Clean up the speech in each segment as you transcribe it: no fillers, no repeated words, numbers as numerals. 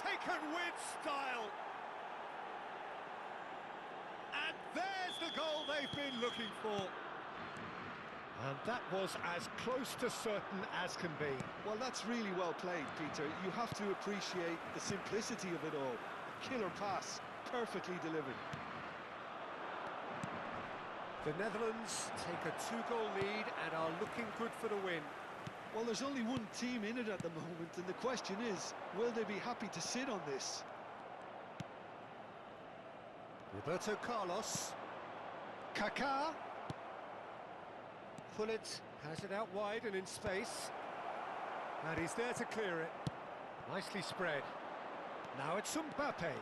taken with style. And there's the goal they've been looking for. And that was as close to certain as can be. Well, that's really well played, Peter. You have to appreciate the simplicity of it all. Killer pass, perfectly delivered. The Netherlands take a 2-goal lead and are looking good for the win. Well, there's only one team in it at the moment, and the question is, will they be happy to sit on this? Roberto Carlos. Kaká. Pullet has it out wide and in space. And he's there to clear it. Nicely spread. Now it's Mbappe.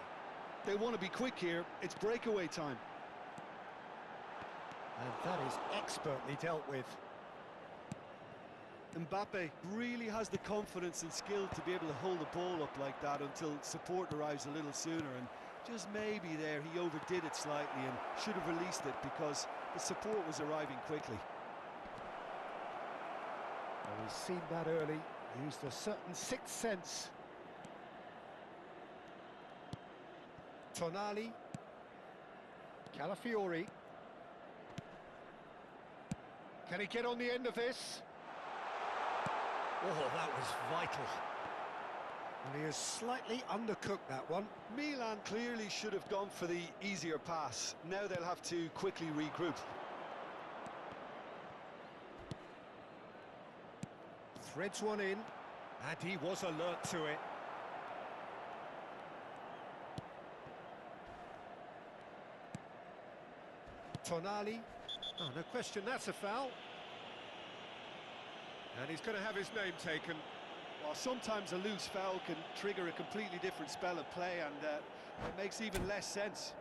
They want to be quick here. It's breakaway time. And that is expertly dealt with. Mbappe really has the confidence and skill to be able to hold the ball up like that until support arrives a little sooner, and just maybe there he overdid it slightly and should have released it because the support was arriving quickly. Well, he's seen that early, used a certain sixth sense. Tonali. Calafiori. Can he get on the end of this? Oh, that was vital. And he has slightly undercooked that one. Milan clearly should have gone for the easier pass. Now they'll have to quickly regroup. Threads one in, and he was alert to it. Tonali. Oh, no question, that's a foul. And he's going to have his name taken. Well, sometimes a loose foul can trigger a completely different spell of play, and it makes even less sense.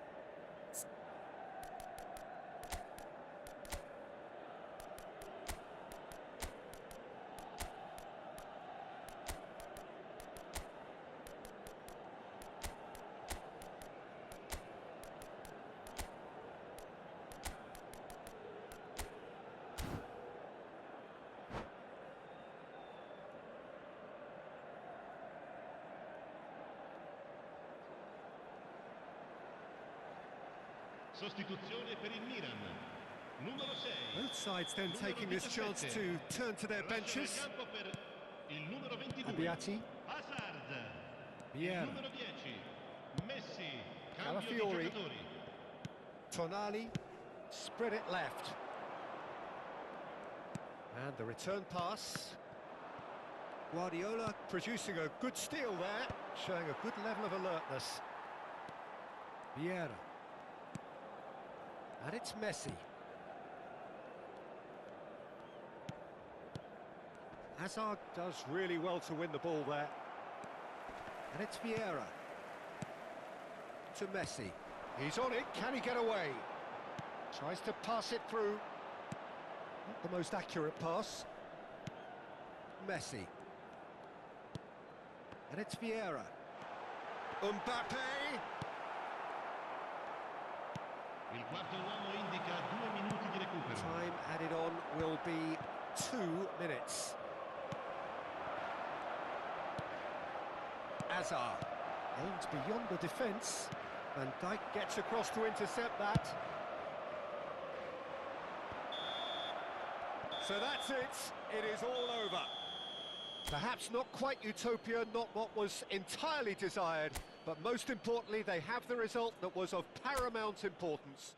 Sostituzione per il Milan. Numero 6. Both sides then taking this chance to turn to their benches. Il numero 22. Abbiati. Hazard. Vieira. Numero 10. Messi. Calafiori. Tonali. Spread it left. And the return pass. Guardiola producing a good steal there, showing a good level of alertness. Vieira. And it's Messi. Hazard does really well to win the ball there. And it's Vieira. To Messi. He's on it, can he get away? Tries to pass it through. Not the most accurate pass. Messi. And it's Vieira. Mbappe! Il quarto uomo indica 2 minuti di recupero. Time added on will be 2 minutes. Hazard aims beyond the defence. Van Dijk gets across to intercept that. So that's it. It is all over. Perhaps not quite utopia, not what was entirely desired, but most importantly, they have the result that was of paramount importance.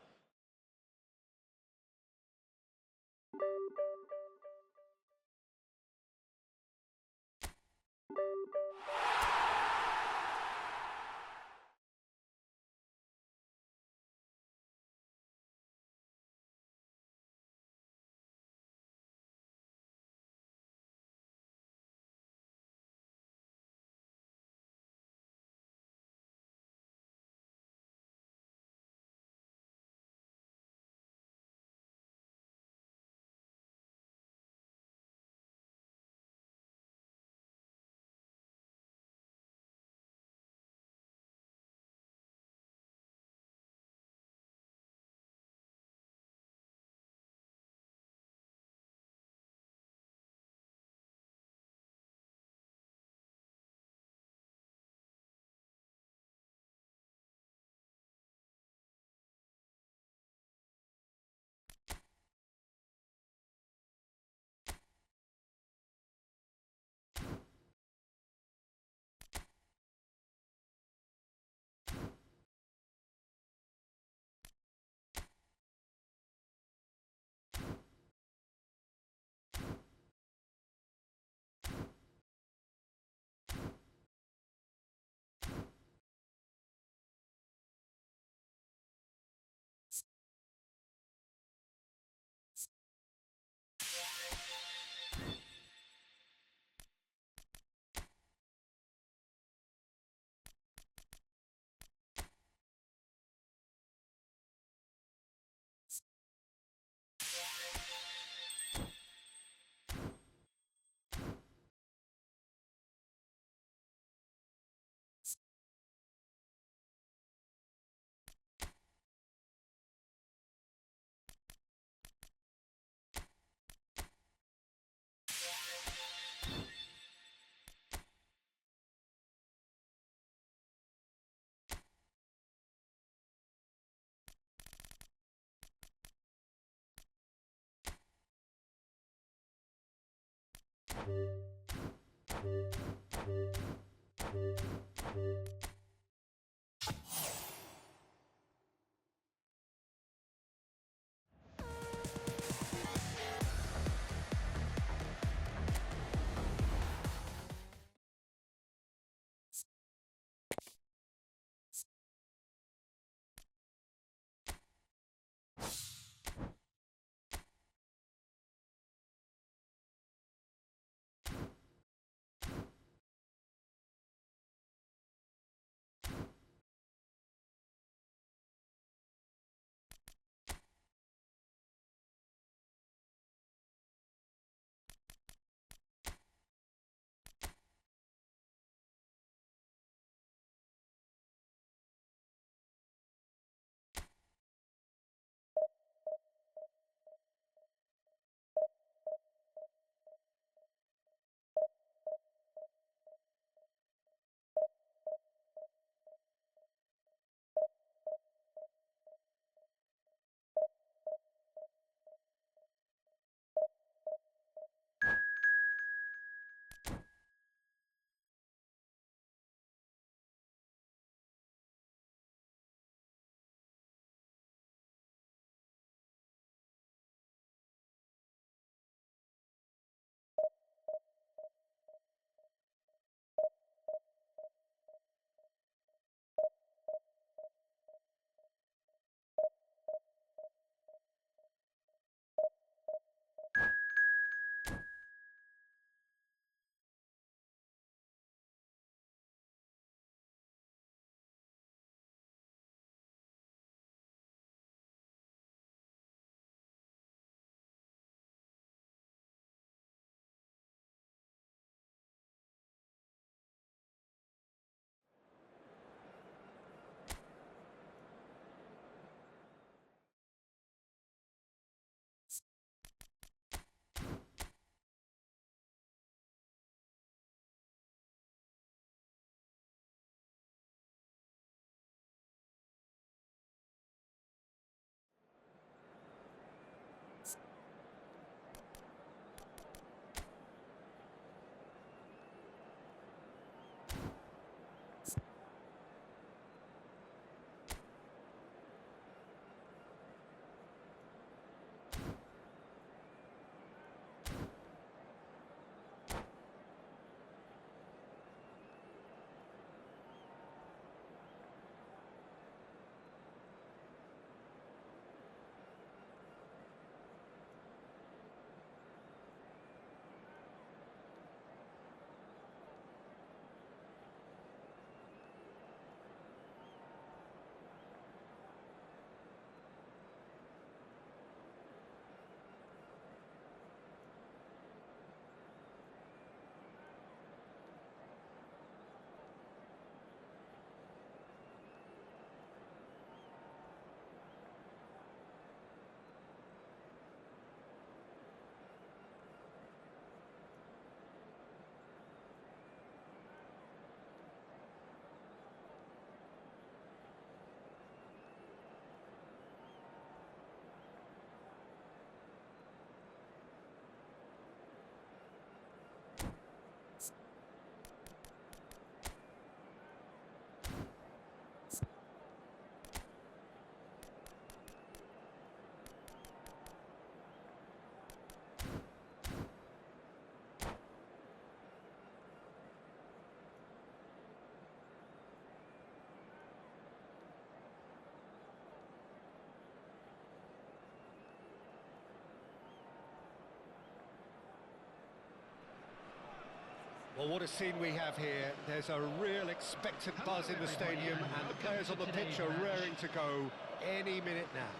Well, what a scene we have here. There's a real expectant buzz in the stadium, and the players on the pitch are raring to go any minute now.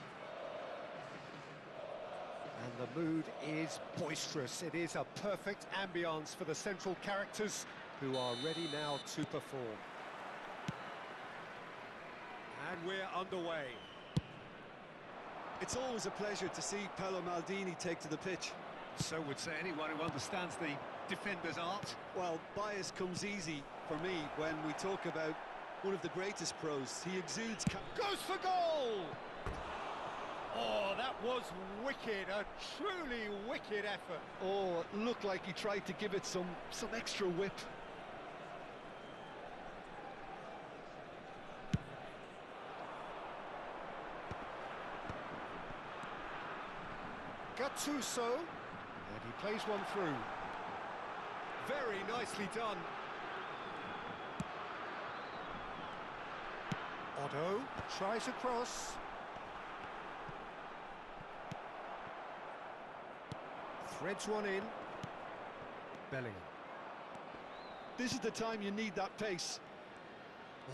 And the mood is boisterous. It is a perfect ambience for the central characters who are ready now to perform. And we're underway. It's always a pleasure to see Paolo Maldini take to the pitch. So would say anyone who understands the defender's art. Well, bias comes easy for me when we talk about one of the greatest pros. He exudes... Goes for goal! Oh, that was wicked, a truly wicked effort. Oh, it looked like he tried to give it some extra whip. Gattuso, and he plays one through. Very nicely done. Otto tries across. Threads one in. Bellingham. This is the time you need that pace.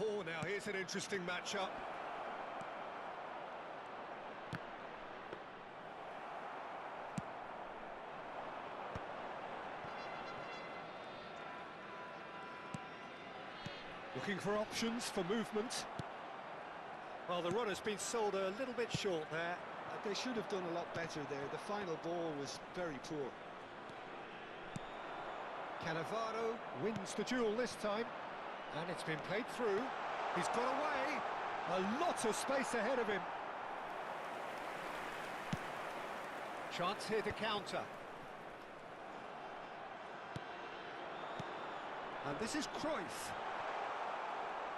Oh, now here's an interesting matchup. Looking for options for movement. Well, the run has been sold a little bit short there. They should have done a lot better there. The final ball was very poor. Cannavaro wins the duel this time, and it's been played through. He's got away. A lot of space ahead of him. Chance here to counter. And this is Cruyff.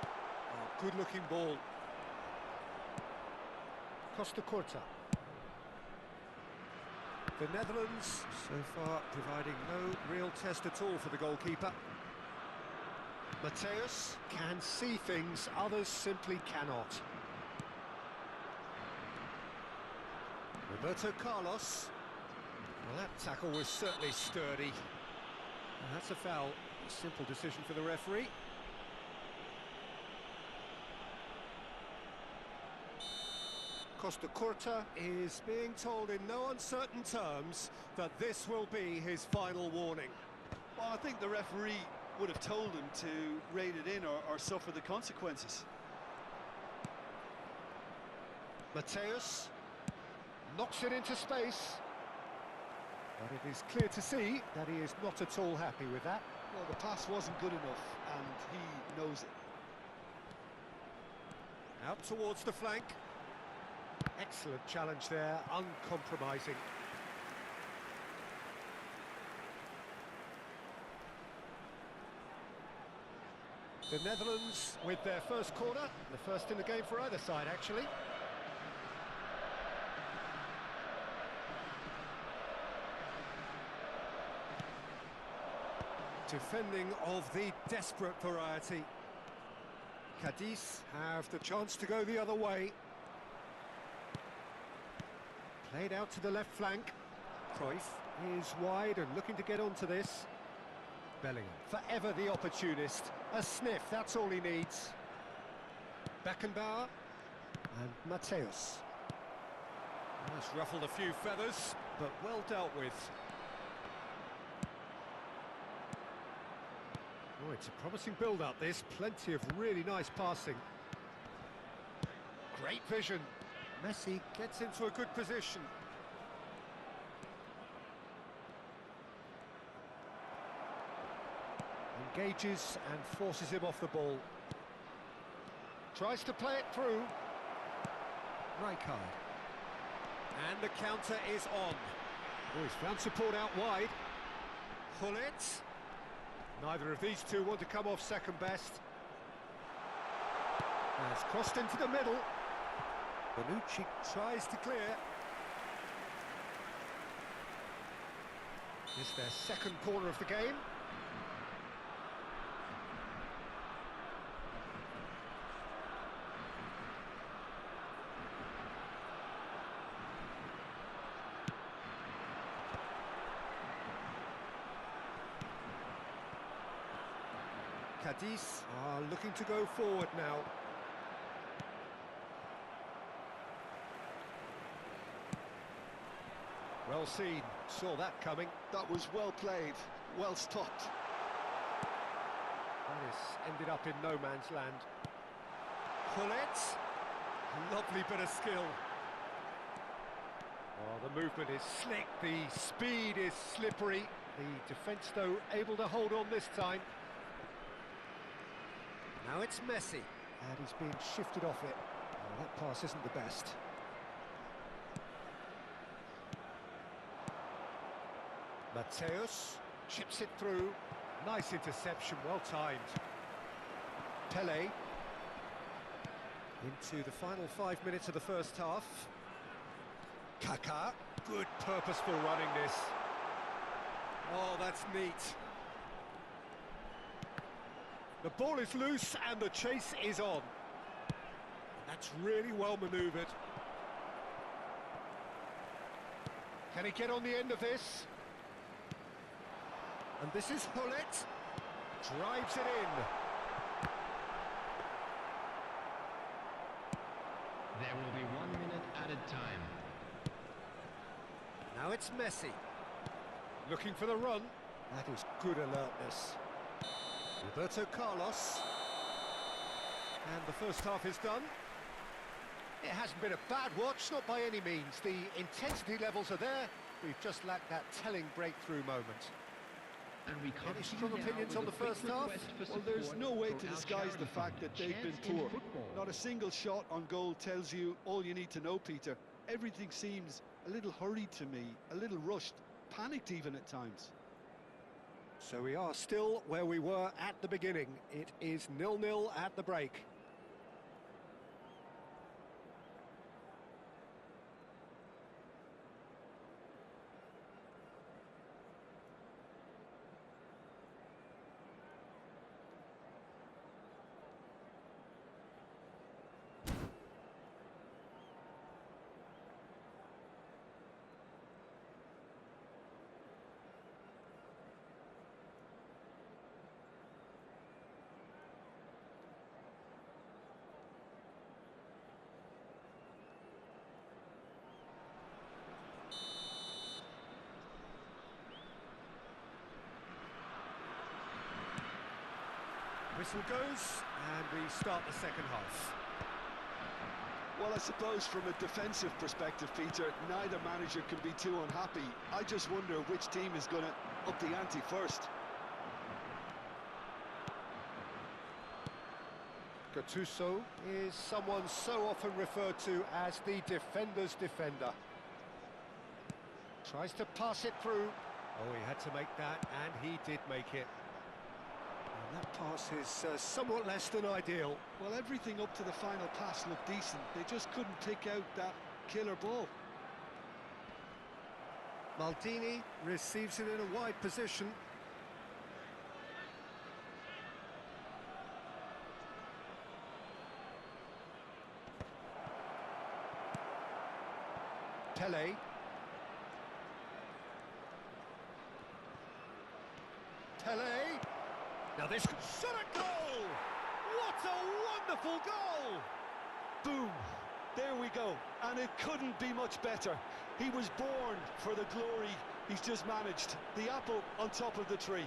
Oh, good-looking ball. Costa Curta. The Netherlands, so far, providing no real test at all for the goalkeeper. Mateus can see things others simply cannot. Roberto Carlos. Well, that tackle was certainly sturdy. And that's a foul. A simple decision for the referee. Costa Curta is being told in no uncertain terms that this will be his final warning. Well, I think the referee would have told him to rein it in or suffer the consequences. Mateus knocks it into space. But it is clear to see that he is not at all happy with that. Well, the pass wasn't good enough, and he knows it. Out towards the flank. Excellent challenge there, uncompromising. The Netherlands with their first corner, the first in the game for either side, actually. Defending of the desperate variety. Cadiz have the chance to go the other way. Played out to the left flank. Cruyff is wide and looking to get onto this. Bellingham, forever the opportunist. A sniff, that's all he needs. Beckenbauer and Mateus. That's ruffled a few feathers, but well dealt with. Oh, it's a promising build-up, this. Plenty of really nice passing. Great vision. Messi gets into a good position. Engages and forces him off the ball. Tries to play it through. Rijkaard. And the counter is on. Oh, he's found support out wide. Gullit. Neither of these two want to come off second best. Has crossed into the middle. Bonucci tries to clear. It's their second corner of the game. Cadiz are looking to go forward now. Well seen, saw that coming. That was well played, well stopped. That has ended up in no man's land. Gullit, lovely bit of skill. Oh, the movement is slick, the speed is slippery. The defence, though, able to hold on this time. Now it's Messi, and he's being shifted off it. Oh, that pass isn't the best. Mateus chips it through. Nice interception, well timed. Pele. Into the final 5 minutes of the first half. Kaká. Good purposeful running this. Oh, that's neat. The ball is loose and the chase is on. That's really well manoeuvred. Can he get on the end of this? And this is Hullet. Drives it in. There will be 1 minute added time. Now it's Messi. Looking for the run. That is good alertness. Roberto Carlos. And the first half is done. It hasn't been a bad watch, not by any means. The intensity levels are there. We've just lacked that telling breakthrough moment. Any strong opinions on the first half? Well, there's no way to disguise the fact that they've been poor. Not a single shot on goal tells you all you need to know, Peter. Everything seems a little hurried to me, a little rushed, panicked even at times. So we are still where we were at the beginning. It is 0-0 at the break. Whistle goes, and we start the second half. Well, I suppose from a defensive perspective, Peter, neither manager can be too unhappy. I just wonder which team is going to up the ante first. Gattuso is someone so often referred to as the defender's defender. Tries to pass it through. Oh, he had to make that, and he did make it. And that pass is somewhat less than ideal. Well, everything up to the final pass looked decent. They just couldn't pick out that killer ball. Maldini receives it in a wide position. Pele. Pele. Now this shot at goal! What a wonderful goal! Boom! There we go. And it couldn't be much better. He was born for the glory he's just managed. The apple on top of the tree.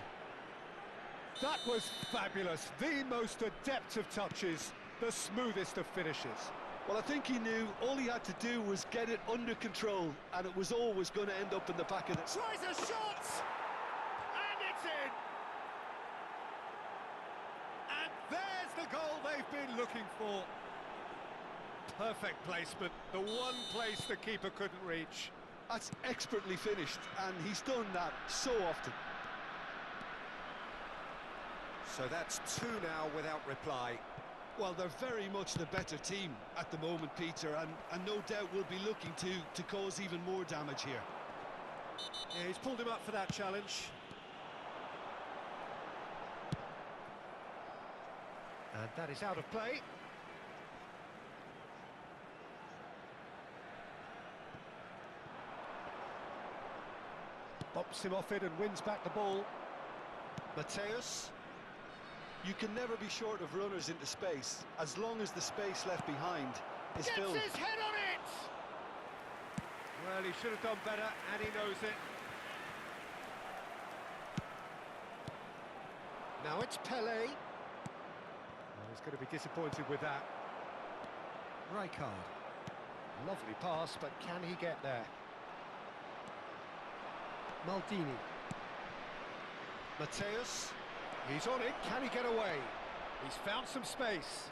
That was fabulous. The most adept of touches, the smoothest of finishes. Well, I think he knew all he had to do was get it under control, and it was always going to end up in the back of the... Tries a shot! And it's in! And there's the goal they've been looking for. Perfect placement, the one place the keeper couldn't reach. That's expertly finished, and he's done that so often. So that's two now without reply. Well, they're very much the better team at the moment, Peter, and no doubt will be looking to cause even more damage here. Yeah, he's pulled him up for that challenge. And that is out of play. Bops him off it and wins back the ball. Mateus. You can never be short of runners into space, as long as the space left behind is filled. Gets his head on it! Well, he should have done better, and he knows it. Now it's Pele. Oh, he's going to be disappointed with that. Rijkaard. Lovely pass, but can he get there? Maldini. Mateus. He's on it, can he get away? He's found some space.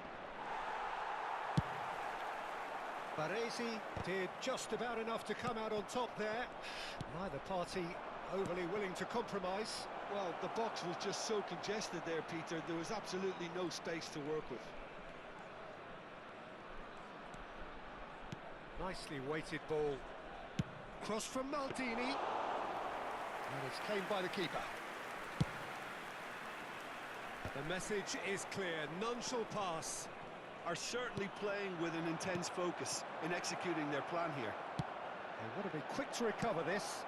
Baresi did just about enough to come out on top there. Neither party overly willing to compromise. Well, the box was just so congested there, Peter. There was absolutely no space to work with. Nicely weighted ball. Cross from Maldini. And it's claimed by the keeper. The message is clear, none shall pass. Are certainly playing with an intense focus in executing their plan here. They want to be quick to recover this.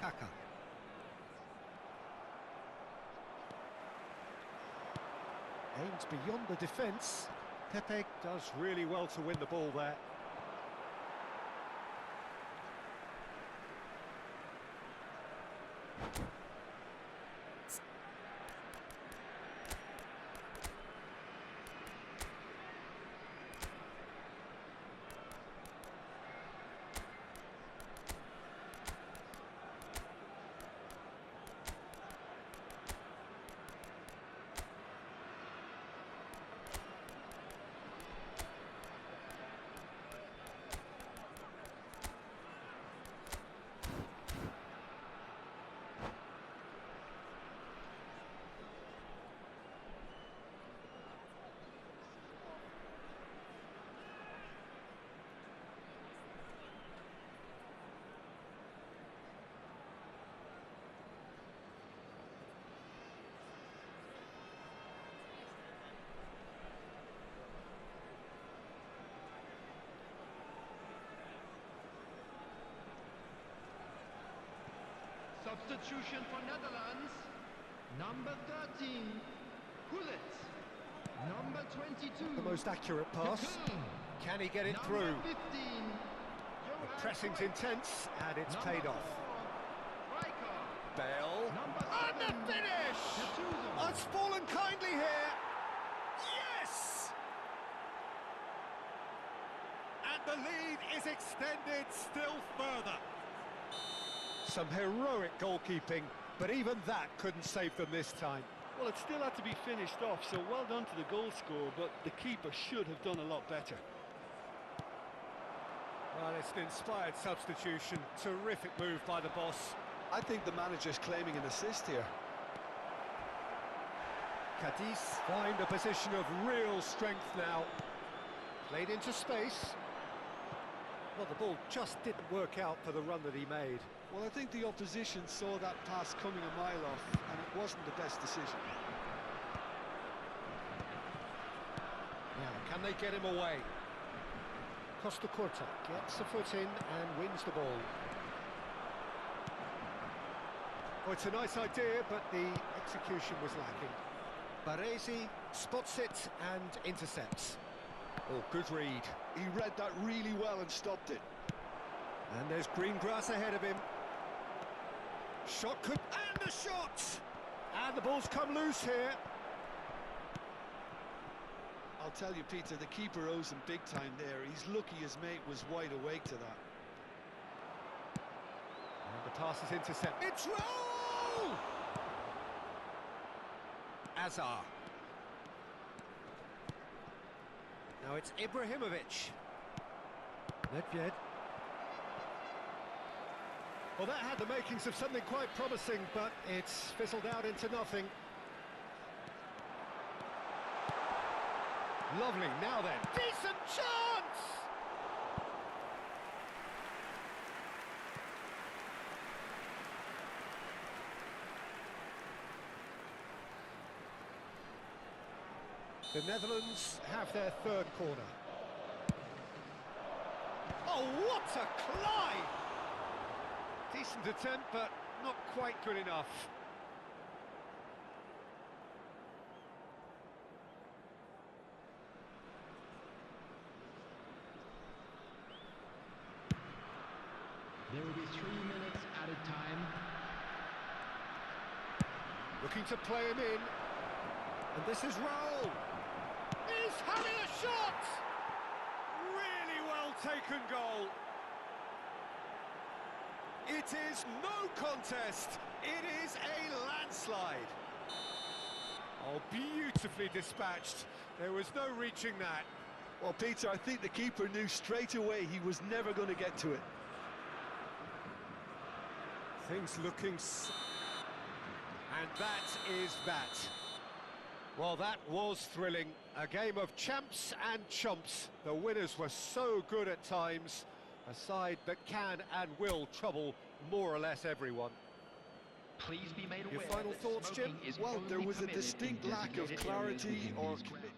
Kaka. Aims beyond the defence. Pepe does really well to win the ball there. Substitution for Netherlands. Number 13, Gullit. Number 22. The most accurate pass. Can he get it through? 15, The pressing's intense, and it's paid off. Bale. And the finish! Oh, it's fallen kindly here. Yes! And the lead is extended still further. Some heroic goalkeeping, but even that couldn't save them this time. Well, it still had to be finished off, so well done to the goal scorer, but the keeper should have done a lot better. Well, it's an inspired substitution. Terrific move by the boss. I think the manager's claiming an assist here. Cadiz find a position of real strength now. Played into space. Well, the ball just didn't work out for the run that he made. Well, I think the opposition saw that pass coming a mile off, and it wasn't the best decision. Now, can they get him away? Costa Curta gets a foot in and wins the ball. Oh, it's a nice idea, but the execution was lacking. Baresi spots it and intercepts. Oh, good read. He read that really well and stopped it. And there's green grass ahead of him. Shot could... and the shot! And the ball's come loose here. I'll tell you, Peter, the keeper owes him big time there. He's lucky his mate was wide awake to that. And the pass is intercepted. It's roll! Azar. Now it's Ibrahimovic. Nedved. Well, that had the makings of something quite promising, but it's fizzled out into nothing. Lovely, now then. Decent chance! The Netherlands have their third corner. Oh, what a climb! Decent attempt, but not quite good enough. There will be 3 minutes added time. Looking to play him in. And this is Raul. He's having a shot! Really well taken goal. It is no contest. It is a landslide. Oh, beautifully dispatched. There was no reaching that. Well, Peter, I think the keeper knew straight away he was never going to get to it. Things looking... And that is that. Well, that was thrilling. A game of champs and chumps. The winners were so good at times. A side that can and will trouble more or less everyone. Please be made aware. Your final thoughts, Jim? Well, there was a distinct lack of clarity or commitment.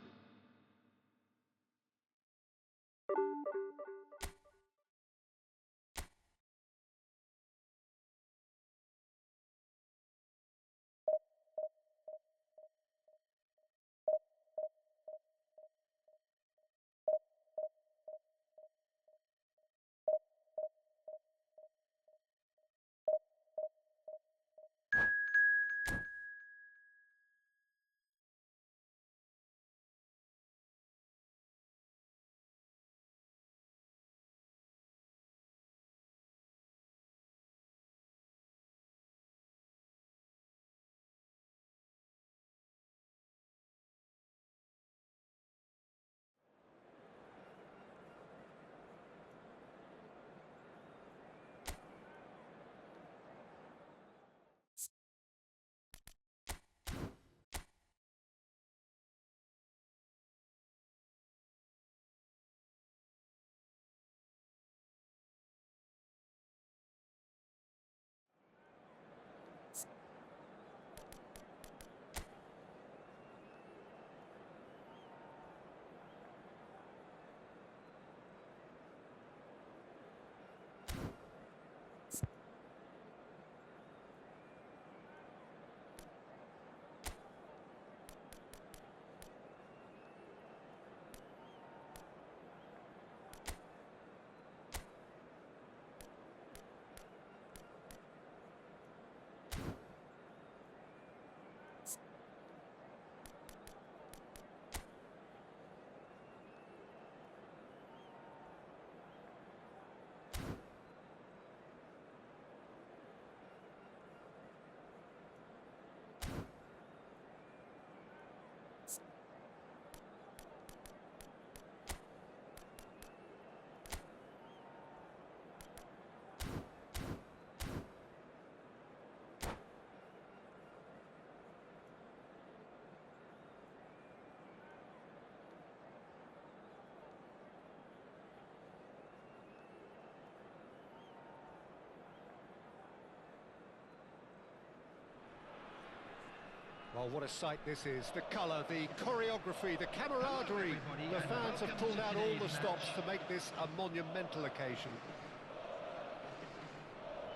Well, what a sight this is. The colour, the choreography, the camaraderie. The fans have pulled out all the stops to make this a monumental occasion.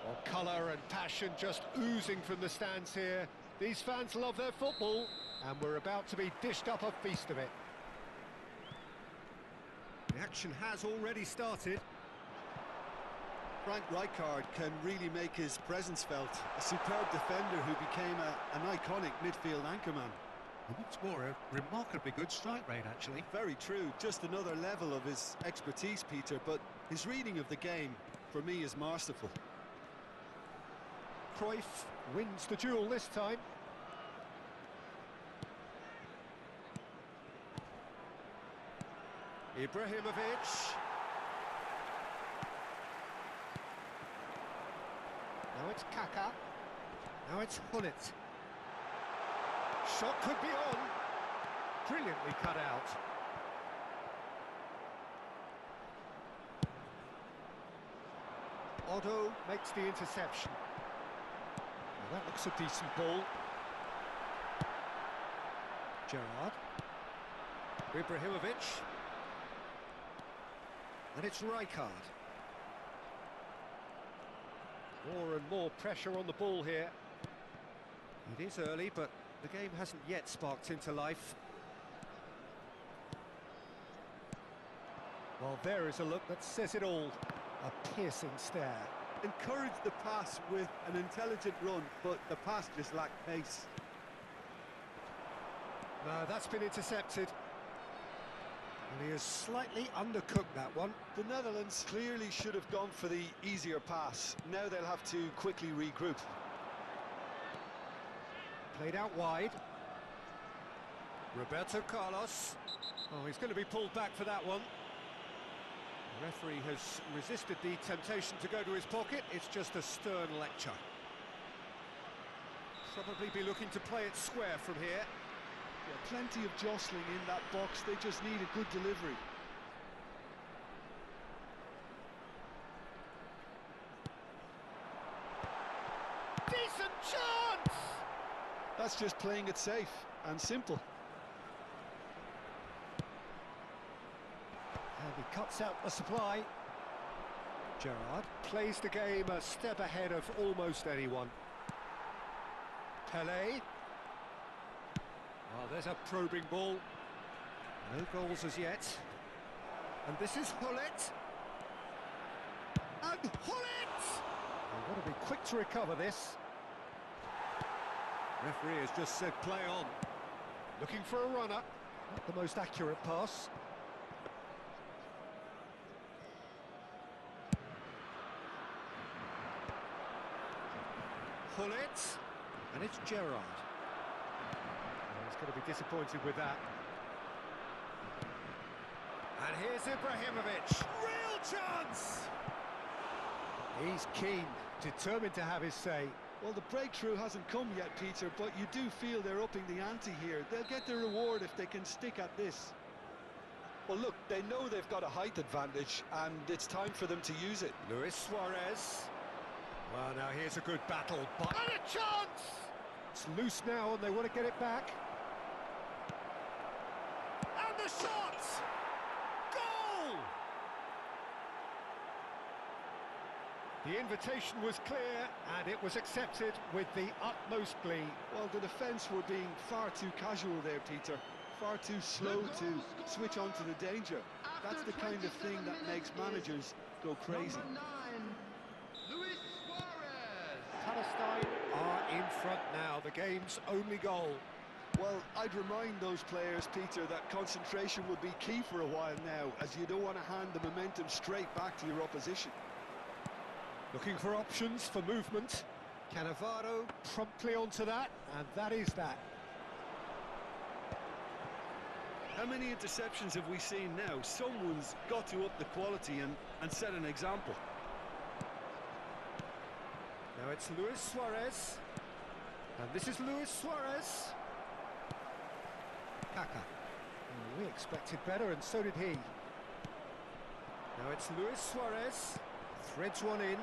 Well, colour and passion just oozing from the stands here. These fans love their football, and we're about to be dished up a feast of it. The action has already started. Frank Rijkaard can really make his presence felt. A superb defender who became an iconic midfield anchorman. And what's more, a remarkably good strike rate, actually. Very true, just another level of his expertise, Peter, but his reading of the game, for me, is masterful. Cruyff wins the duel this time. Ibrahimovic. Now it's Kaka. Now it's Hullet. Shot could be on. Brilliantly cut out. Otto makes the interception. Well, that looks a decent ball. Gerrard. Ibrahimovic. And it's Rijkaard. More and more pressure on the ball here. It is early, but the game hasn't yet sparked into life. Well, there is a look that says it all. A piercing stare. Encouraged the pass with an intelligent run, but the pass just lacked pace. No, that's been intercepted. And he has slightly undercooked that one. The Netherlands clearly should have gone for the easier pass. Now they'll have to quickly regroup. Played out wide. Roberto Carlos. Oh, he's going to be pulled back for that one. The referee has resisted the temptation to go to his pocket. It's just a stern lecture. Probably be looking to play it square from here. Yeah, plenty of jostling in that box, they just need a good delivery. Decent chance! That's just playing it safe and simple. And he cuts out the supply. Gerrard plays the game a step ahead of almost anyone. Pelé. Oh, there's a probing ball. No goals as yet. And this is Hullet. And Hullet! They've got to be quick to recover this. Referee has just said play on. Looking for a runner. Not the most accurate pass. Hullet. And it's Gerrard. He's going to be disappointed with that. And here's Ibrahimovic. Real chance! He's keen, determined to have his say. Well, the breakthrough hasn't come yet, Peter, but you do feel they're upping the ante here. They'll get their reward if they can stick at this. Well, look, they know they've got a height advantage, and it's time for them to use it. Luis Suarez. Well, now here's a good battle, but... And a chance! It's loose now, and they want to get it back. And the shot! Goal! The invitation was clear, and it was accepted with the utmost glee. Well, the defence were being far too casual there, Peter. Far too slow to switch on to the danger. That's the kind of thing that makes managers go crazy. Palestine are in front now, the game's only goal. Well, I'd remind those players, Peter, that concentration will be key for a while now, as you don't want to hand the momentum straight back to your opposition. Looking for options for movement. Cannavaro promptly onto that, and that is that. How many interceptions have we seen now? Someone's got to up the quality and set an example. Now it's Luis Suarez. And this is Luis Suarez. Kaka. We expected better, and so did he. Now it's Luis Suarez. Threads one in.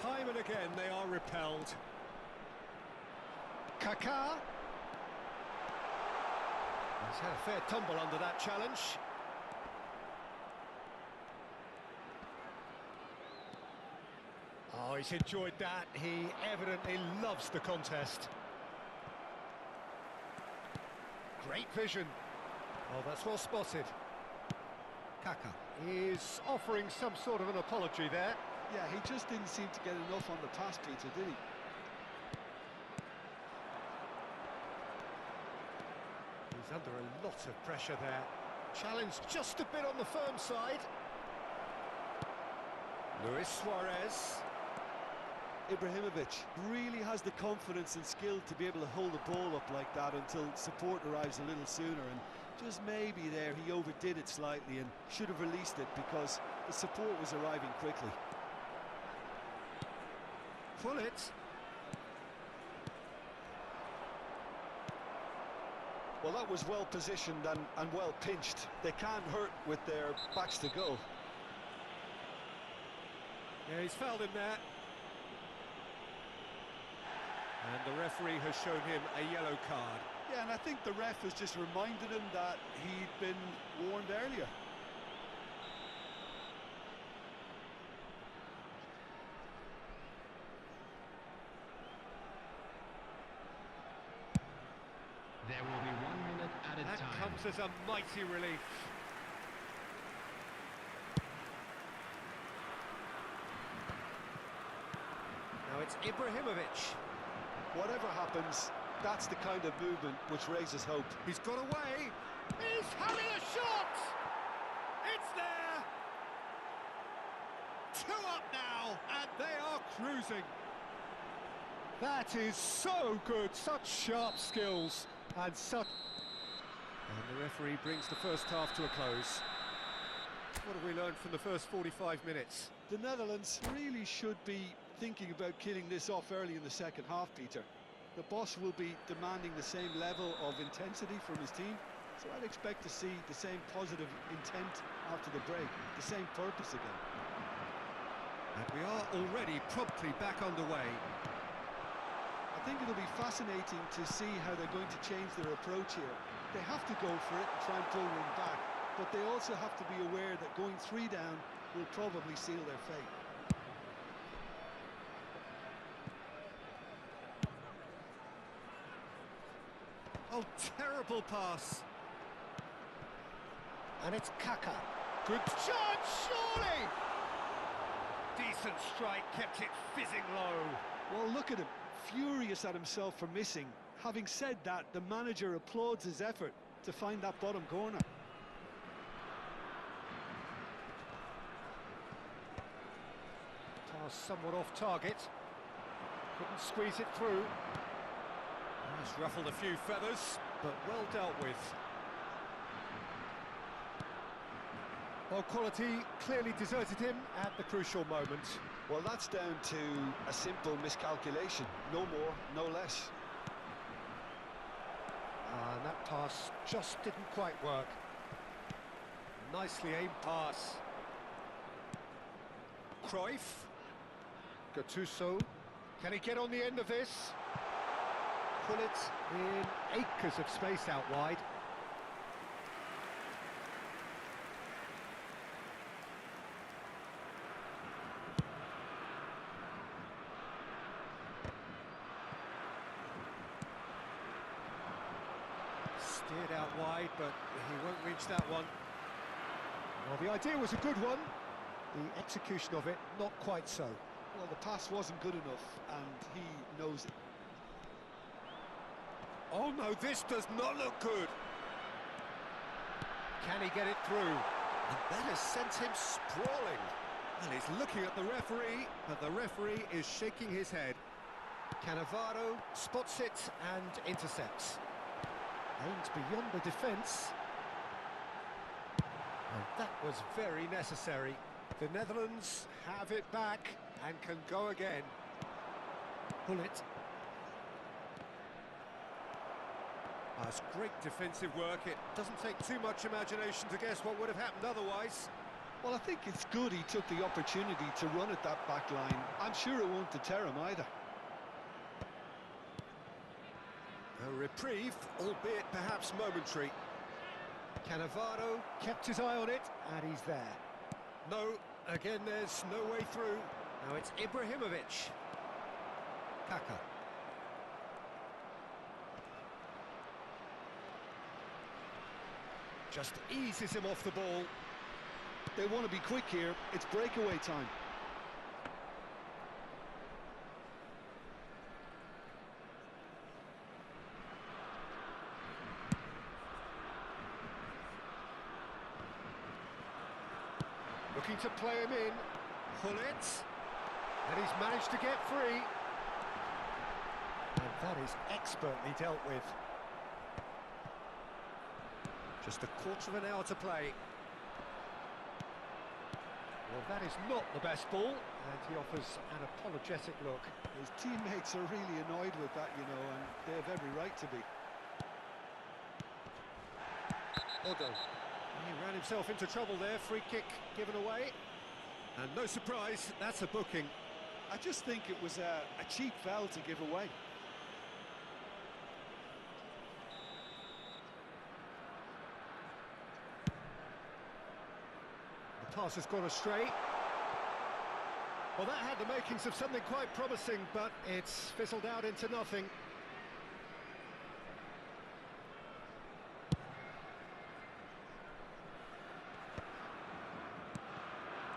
Time and again they are repelled. Kaka. He's had a fair tumble under that challenge. Oh, he's enjoyed that. He evidently loves the contest. Great vision. Oh, that's well spotted. Kaka is offering some sort of an apology there. Yeah, he just didn't seem to get enough on the pass, Peter, did he? He's under a lot of pressure there. Challenged just a bit on the firm side. Luis Suarez. Ibrahimovic really has the confidence and skill to be able to hold the ball up like that until support arrives a little sooner, and just maybe there he overdid it slightly and should have released it because the support was arriving quickly. Pull it. Well, that was well positioned and well pinched. They can't hurt with their backs to goal. Yeah, he's fouled him there. And the referee has shown him a yellow card. Yeah, and I think the ref has just reminded him that he'd been warned earlier. There will be 1 minute added time. That comes as a mighty relief. Now it's Ibrahimovic. Whatever happens, that's the kind of movement which raises hope. He's got away. He's having a shot. It's there. 2 up now, and they are cruising. That is so good. Such sharp skills and such... And the referee brings the first half to a close. What have we learned from the first 45 minutes? The Netherlands really should be thinking about killing this off early in the second half, Peter. The boss will be demanding the same level of intensity from his team, so I'd expect to see the same positive intent after the break, the same purpose again. And we are already promptly back underway. I think it'll be fascinating to see how they're going to change their approach here. They have to go for it and try and pull one back, but they also have to be aware that going 3 down will probably seal their fate. Oh, terrible pass. And it's Kaka. Good chance, surely! Decent strike, kept it fizzing low. Well, look at him, furious at himself for missing. Having said that, the manager applauds his effort to find that bottom corner. Pass somewhat off target. Couldn't squeeze it through. He's ruffled a few feathers, but well dealt with. Well, quality clearly deserted him at the crucial moment. Well, that's down to a simple miscalculation. No more, no less. And that pass just didn't quite work. Nicely aimed pass. Cruyff. Gattuso. Can he get on the end of this? Pull it in acres of space out wide. Steered out wide, but he won't reach that one. Well, the idea was a good one. The execution of it, not quite so. Well, the pass wasn't good enough, and he knows it. Oh no, this does not look good. Can he get it through? And that has sent him sprawling. And he's looking at the referee, but the referee is shaking his head. Cannavaro spots it and intercepts. Aims beyond the defence. And that was very necessary. The Netherlands have it back and can go again. Pull it. That's great defensive work. It doesn't take too much imagination to guess what would have happened otherwise. Well, I think it's good he took the opportunity to run at that back line. I'm sure it won't deter him either. A reprieve, albeit perhaps momentary. Cannavaro kept his eye on it, and he's there. No, again there's no way through. Now it's Ibrahimovic. Kaka. Just eases him off the ball. They want to be quick here. It's breakaway time. Looking to play him in. Pull it. And he's managed to get free. And that is expertly dealt with. Just a quarter of an hour to play. Well, that is not the best ball, and he offers an apologetic look. His teammates are really annoyed with that, you know, and they have every right to be. Odo. He ran himself into trouble there, free kick given away. And no surprise, that's a booking. I just think it was a cheap foul to give away. The pass has gone astray. Well, that had the makings of something quite promising, but it's fizzled out into nothing.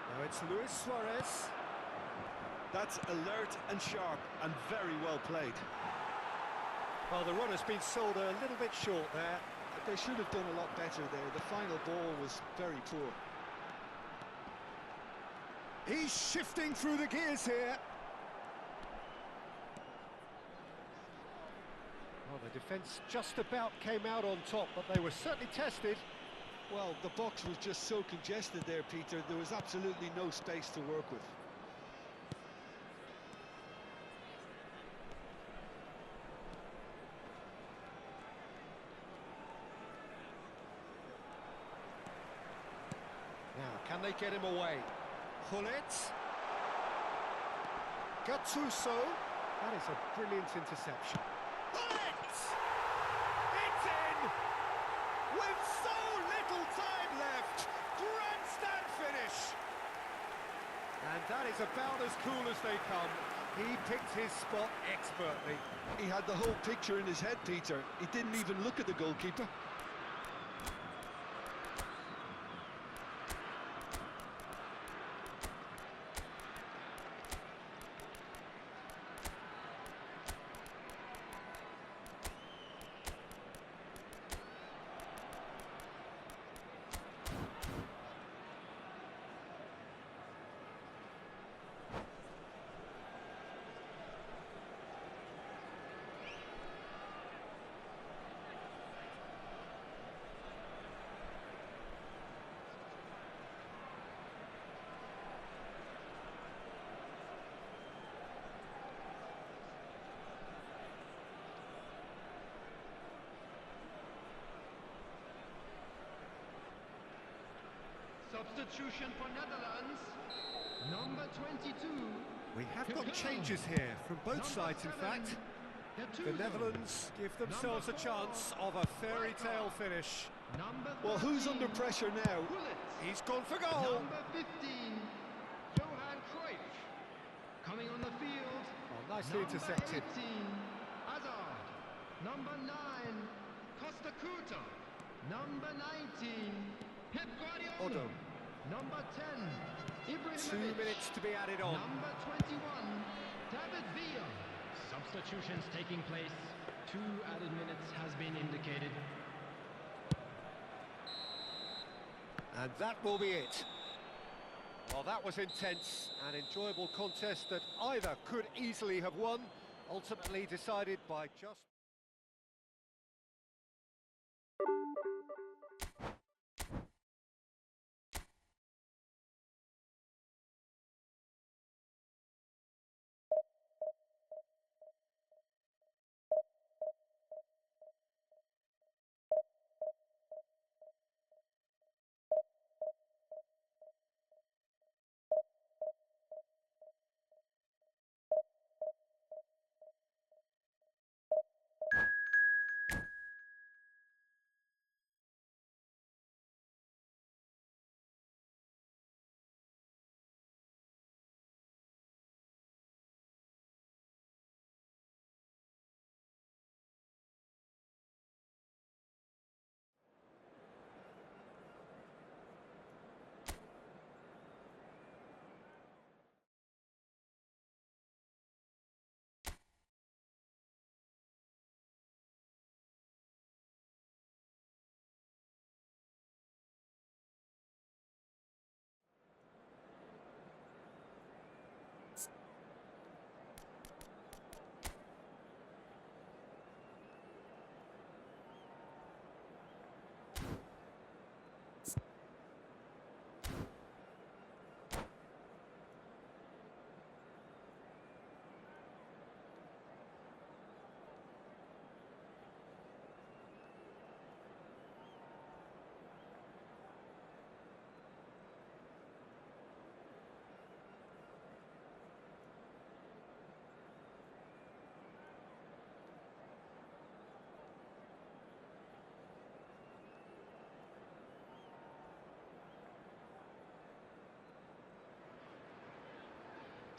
Now it's Luis Suarez. That's alert and sharp and very well played. Well, the run has been sold a little bit short there. They should have done a lot better there. The final ball was very poor. He's shifting through the gears here. Well, the defence just about came out on top, but they were certainly tested. Well, the box was just so congested there, Peter. There was absolutely no space to work with. Now, can they get him away? Hullet. Gattuso. That is a brilliant interception. Hullet! It's in! With so little time left! Grandstand finish! And that is about as cool as they come. He picked his spot expertly. He had the whole picture in his head, Peter. He didn't even look at the goalkeeper. Substitution for Netherlands, number 22. We have got changes here from both sides, in fact. The Netherlands give themselves a chance of a fairy tale finish. Well, who's under pressure now? He's gone for goal. Number 15, Johan Cruyff. Coming on the field, Oh, nicely intercepted. Number 18, Hazard. Number 9, Costa Curta. Number 19, Pep Guardiola. Odo. Number 10, Ibrahimovic. 2 minutes to be added on. Number 21, David Villa. Substitutions taking place. 2 added minutes has been indicated. And that will be it. Well, that was intense, an enjoyable contest that either could easily have won, ultimately decided by just...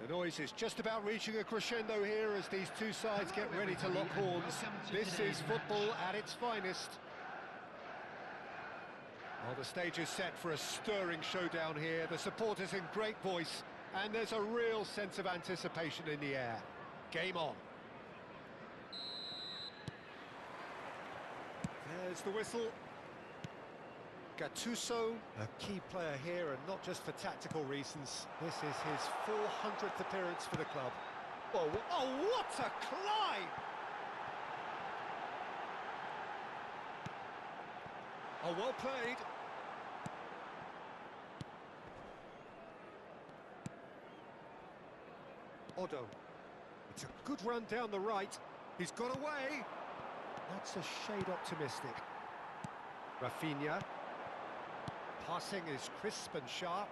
The noise is just about reaching a crescendo here as these two sides get ready to lock horns. This is football at its finest. Well, the stage is set for a stirring showdown here. The supporters in great voice, and there's a real sense of anticipation in the air. Game on. There's the whistle. Gattuso, a key player here, and not just for tactical reasons. This is his 400th appearance for the club. Oh, what a climb! Oh, well played. Odo. It's a good run down the right. He's got away. That's a shade optimistic. Rafinha. Passing is crisp and sharp.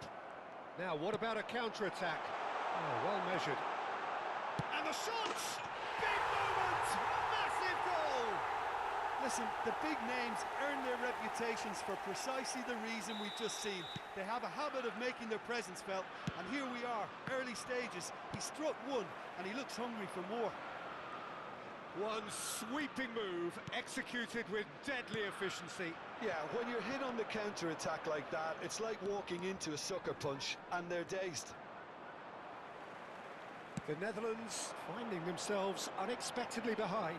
Now, what about a counter-attack? Oh, well measured. And the shot! Big moment! Massive goal! Listen, the big names earn their reputations for precisely the reason we've just seen. They have a habit of making their presence felt, and here we are, early stages. He struck one, and he looks hungry for more. One sweeping move, executed with deadly efficiency. Yeah, when you're hit on the counter-attack like that, it's like walking into a sucker punch, and they're dazed. The Netherlands finding themselves unexpectedly behind.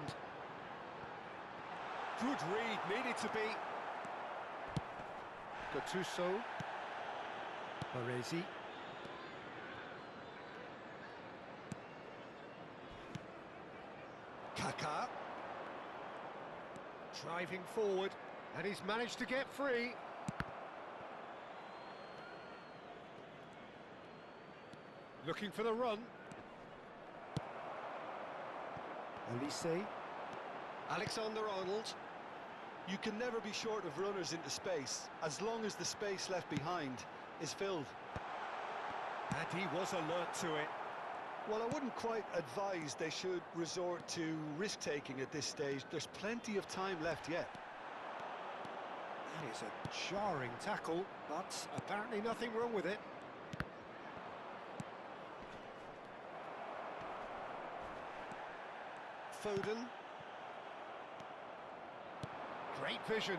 Good read, needed to be. Gattuso. Baresi. Kaká. Driving forward, and he's managed to get free. Looking for the run. Elise. Alexander-Arnold. You can never be short of runners into space, as long as the space left behind is filled. And he was alert to it. Well, I wouldn't quite advise they should resort to risk-taking at this stage. There's plenty of time left yet. That is a jarring tackle, but apparently nothing wrong with it. Foden. Great vision.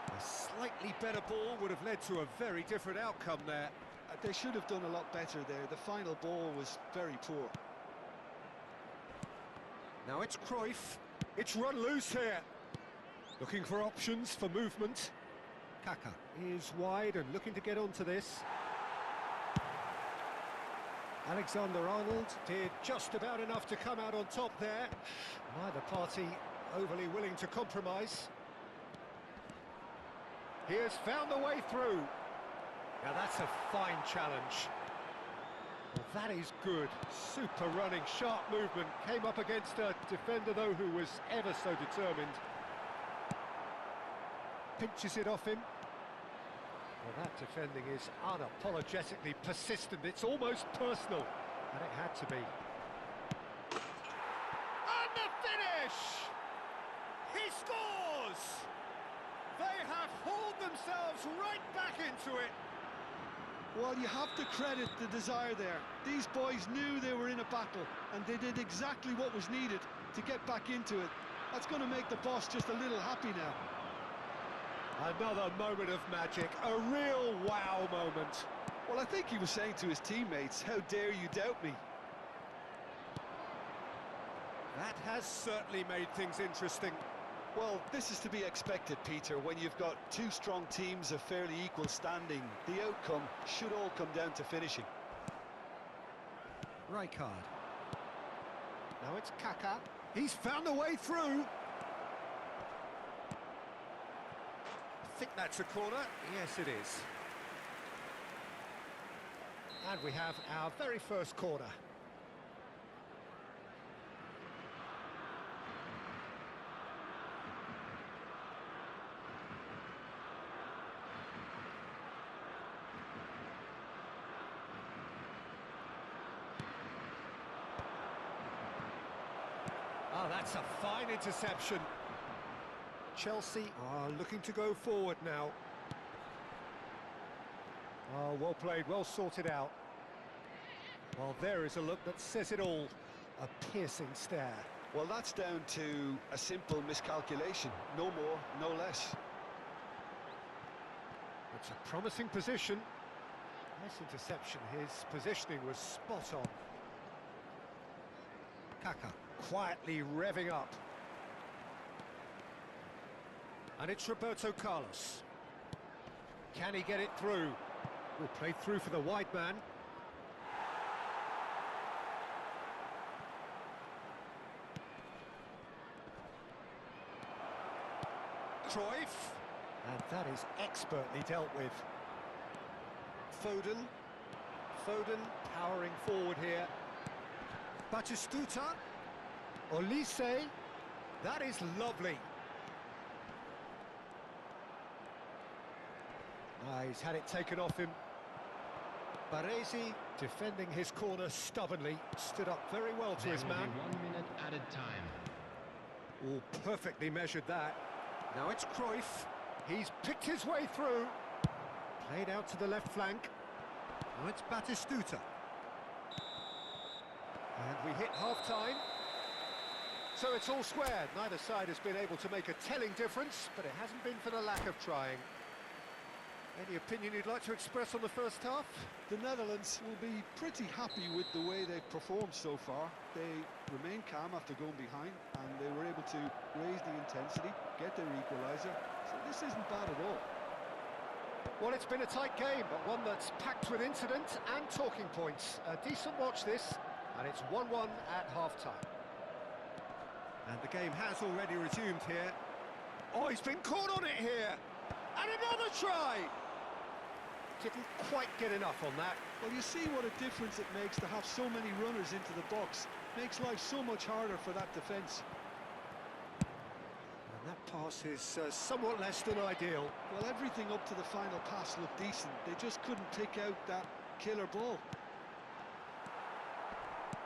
A slightly better ball would have led to a very different outcome there. They should have done a lot better there. The final ball was very poor. Now it's Cruyff. It's run loose here. Looking for options for movement. Kaká is wide and looking to get onto this. Alexander-Arnold did just about enough to come out on top there. Neither party overly willing to compromise. He has found the way through. Now that's a fine challenge. Well, that is good. Super running, sharp movement. Came up against a defender, though, who was ever so determined. Pinches it off him. Well, that defending is unapologetically persistent. It's almost personal. And it had to be. And the finish! He scores! They have hauled themselves right back into it. Well, you have to credit the desire there. These boys knew they were in a battle, and they did exactly what was needed to get back into it. That's going to make the boss just a little happy now. Another moment of magic, a real wow moment. Well, I think he was saying to his teammates, how dare you doubt me? That has certainly made things interesting. Well, this is to be expected, Peter. When you've got two strong teams of fairly equal standing, the outcome should all come down to finishing. Rijkaard. Now it's Kaká. He's found a way through. I think that's a corner. Yes, it is. And we have our very first corner. Oh, that's a fine interception. Chelsea are looking to go forward now. Oh, well played, well sorted out. Well, there is a look that says it all. A piercing stare. Well, that's down to a simple miscalculation. No more, no less. It's a promising position. Nice interception. His positioning was spot on. Kaká quietly revving up. And it's Roberto Carlos. Can he get it through? Will play through for the wide man. Cruyff. And that is expertly dealt with. Foden. Foden powering forward here. Batistuta. Olise. That is lovely. He's had it taken off him. Baresi, defending his corner stubbornly, stood up very well to his man. 1 minute added time. All perfectly measured that. Now it's Cruyff. He's picked his way through. Played out to the left flank. Now it's Batistuta. And we hit half-time. So it's all squared. Neither side has been able to make a telling difference, but it hasn't been for the lack of trying. Any opinion you'd like to express on the first half? The Netherlands will be pretty happy with the way they've performed so far. They remained calm after going behind, and they were able to raise the intensity, get their equaliser. So this isn't bad at all. Well, it's been a tight game, but one that's packed with incident and talking points. A decent watch this, and it's 1-1 at half-time. And the game has already resumed here. Oh, he's been caught on it here! And another try! Didn't quite get enough on that. Well, you see what a difference it makes to have so many runners into the box. Makes life so much harder for that defence. And that pass is somewhat less than ideal. Well, everything up to the final pass looked decent. They just couldn't pick out that killer ball.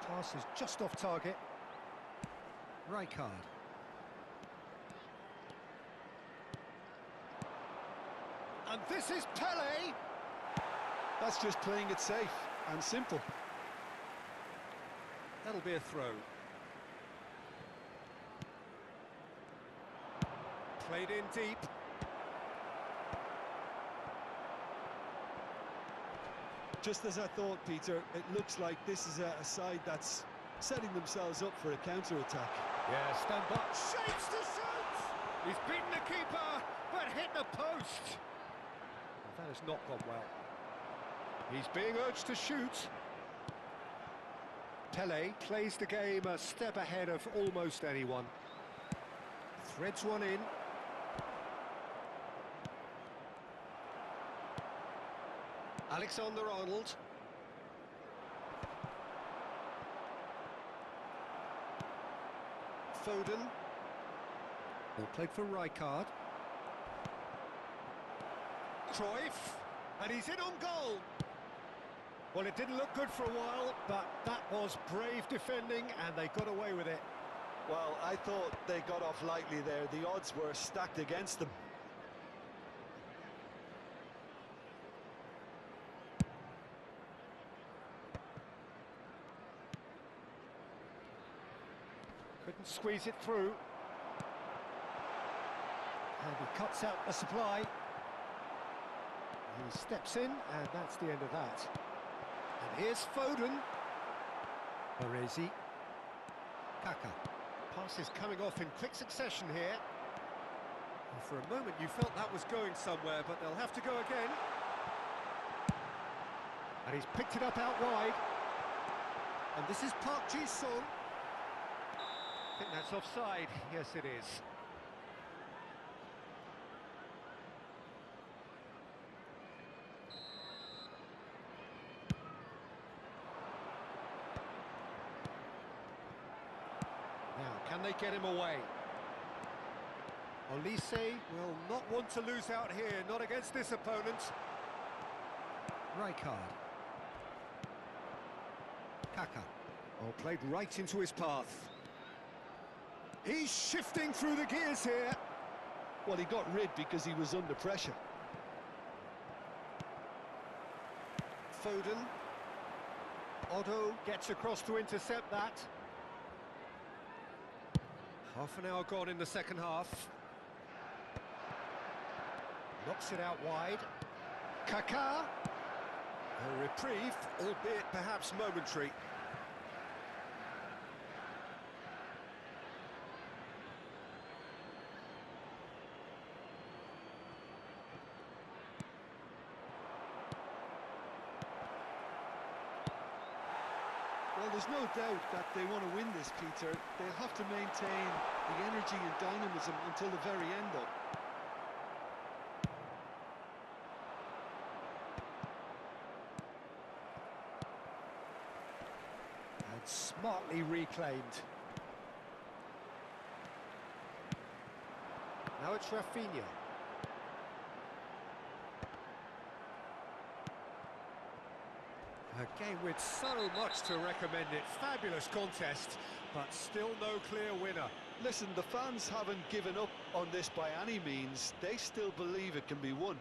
Pass is just off target. Rijkaard. And this is Pele! That's just playing it safe and simple. That'll be a throw. Played in deep. Just as I thought, Peter, it looks like this is a side that's setting themselves up for a counter-attack. Yeah, stand by. Shapes to shoot! He's beaten the keeper, but hit the post. That has not gone well. He's being urged to shoot. Pele plays the game a step ahead of almost anyone. Threads one in. Alexander-Arnold. Foden. All played for Rijkaard. Cruyff, and he's in on goal. Well, it didn't look good for a while, but that was brave defending, and they got away with it. Well, I thought they got off lightly there. The odds were stacked against them. Couldn't squeeze it through. And he cuts out the supply. He steps in, and that's the end of that. And here's Foden. Baresi. Kaka. Passes coming off in quick succession here. And for a moment you felt that was going somewhere, but they'll have to go again. And he's picked it up out wide. And this is Park Ji-sung. I think that's offside. Yes, it is. Now, can they get him away? Olise will not want to lose out here, not against this opponent. Rijkaard. Kaka. Oh, played right into his path. He's shifting through the gears here. Well, he got rid because he was under pressure. Foden. Otto gets across to intercept that. Half an hour gone in the second half. Knocks it out wide. Kaká. A reprieve, albeit perhaps momentary. Well, there's no doubt that they want to win this, Peter. They'll have to maintain the energy and dynamism until the very end, though. And smartly reclaimed. Now it's Rafinha. A game with so much to recommend it. Fabulous contest, but still no clear winner. Listen, the fans haven't given up on this by any means. They still believe it can be won.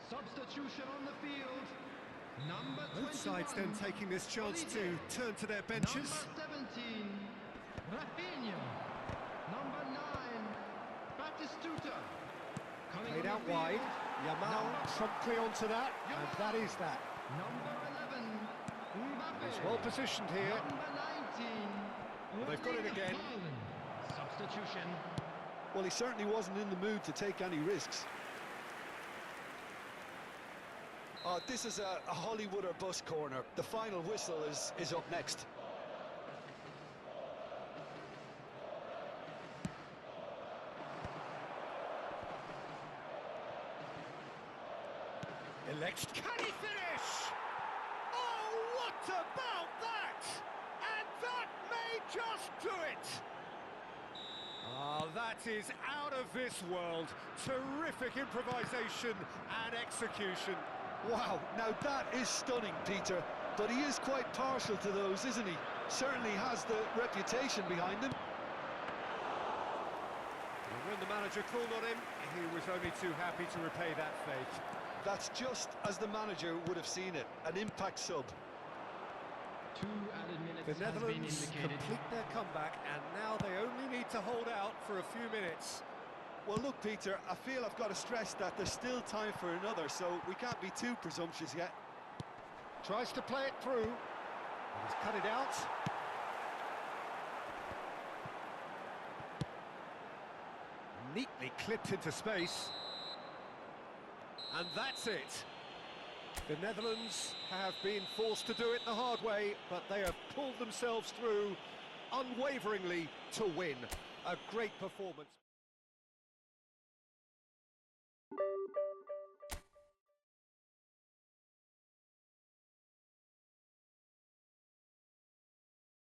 Substitution on the field. Number 21. Both sides then taking this chance to turn to their benches. Number 17, Rafinha. Number 9, Batistuta. Played out wide. Yamal promptly onto that, and that is that. Number 11, Mbappe. He's well positioned here. Number 19, Well, they've got it again. Haaland. Substitution. Well, he certainly wasn't in the mood to take any risks. Oh, this is a Hollywood or bust corner. The final whistle is up next. Can he finish? Oh, what about that? And that may just do it. Oh, that is out of this world. Terrific improvisation and execution. Wow, now that is stunning, Peter. But he is quite partial to those, isn't he? Certainly has the reputation behind him. And when the manager called on him, he was only too happy to repay that fate. That's just as the manager would have seen it, an impact sub. 2 added minutes The has been Netherlands indicated. complete their comeback, and now they only need to hold out for a few minutes. Well, look, Peter, I feel I've got to stress that there's still time for another, so we can't be too presumptuous yet. Tries to play it through. He's cut it out. Neatly clipped into space. And that's it. The Netherlands have been forced to do it the hard way, but they have pulled themselves through unwaveringly to win. A great performance.